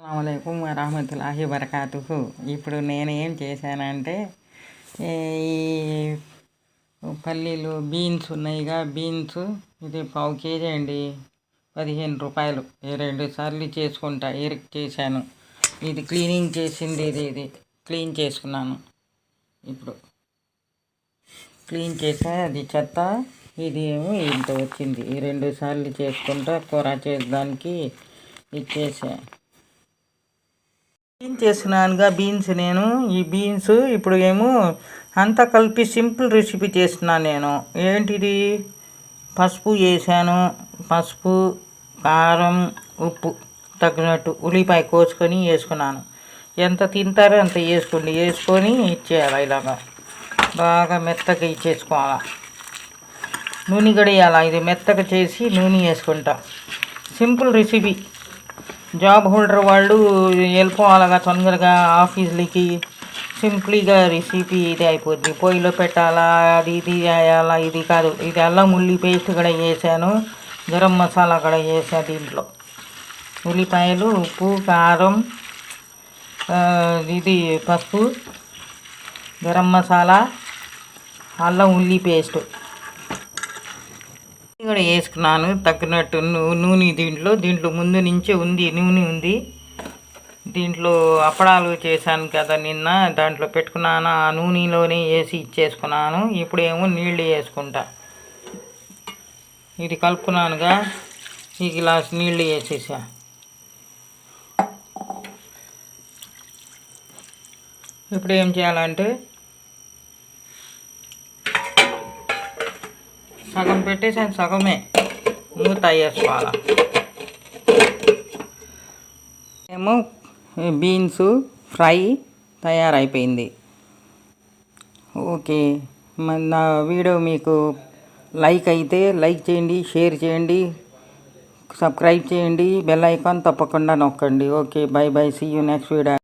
అస్సలాముఅలైకుం వరహమతుల్లాహి వబరకాతుహు. ఇప్పుడు నేనేం చేశానంటే ఈ పల్లీలు బీన్స్ ఉన్నాయిగా, బీన్స్ ఇది ½ కేజీ అండి, 15 రూపాయలు. 2 సార్లు చేసుకుంటా చేశాను. ఇది క్లీనింగ్ చేసింది, ఇది క్లీన్ చేసుకున్నాను. ఇప్పుడు క్లీన్ చేసా, అది చెత్త, ఇది ఏమో ఇంత వచ్చింది. ఈ 2 సార్లు చేసుకుంటా కూర చేసేదానికి ఇచ్చేసా. Clean చేస్తున్నానుగా beans. నేను ఈ బీన్స్ ఇప్పుడు ఏమో అంతా కలిపి సింపుల్ రెసిపీ చేస్తున్నాను నేను. ఏంటిది, పసుపు వేసాను, పసుపు, కారం, ఉప్పు తగినట్టు, ఉల్లిపాయ కోసుకొని వేసుకున్నాను. ఎంత తింటారో అంత వేసుకోండి. వేసుకొని ఇచ్చేయాలి, ఇలాగా బాగా మెత్తగా ఇచ్చేసుకోవాలా. నూనె గడియాల, ఇది మెత్తగా చేసి నూనె వేసుకుంటా. Simple recipe. జాబ్ హోల్డర్ వాళ్ళు వెళ్ళిపోవాలగా తొందరగా ఆఫీసులకి, సింపుల్గా రెసిపీ ఇది అయిపోద్ది. పొయ్యిలో పెట్టాలా, అది ఇది వేయాలా, ఇది కాదు. ఇది అల్లం ఉల్లి పేస్ట్ కూడా వేసాను, గరం మసాలా కూడా వేసాను. దీంట్లో ఉల్లిపాయలు, ఉప్పు, కారం, ఇది పసుపు, గరం మసాలా, అల్లం ఉల్లి పేస్ట్ కూడా వేసుకున్నాను తగినట్టు. నూనె దీంట్లో ముందు నుంచే ఉంది, నూనె ఉంది. దీంట్లో అప్పడాలు చేశాను కదా నిన్న, దాంట్లో పెట్టుకున్నాను. ఆ నూనెలోనే వేసి ఇచ్చేసుకున్నాను. ఇప్పుడేమో నీళ్ళు వేసుకుంటా. ఇది కలుపుకున్నానుగా, ఈ గ్లాస్ నీళ్ళు వేసేసా. ఇప్పుడు ఏం చేయాలంటే సగం పెట్టేసాను, సగమే మూత వేసుకోవాలా. ఏమో బీన్స్ ఫ్రై తయారైపోయింది. ఓకే, నా వీడియో మీకు లైక్ అయితే లైక్ చేయండి, షేర్ చేయండి, సబ్స్క్రైబ్ చేయండి, బెల్ ఐకాన్ తప్పకుండా నొక్కండి. Okay, bye bye, see you next video.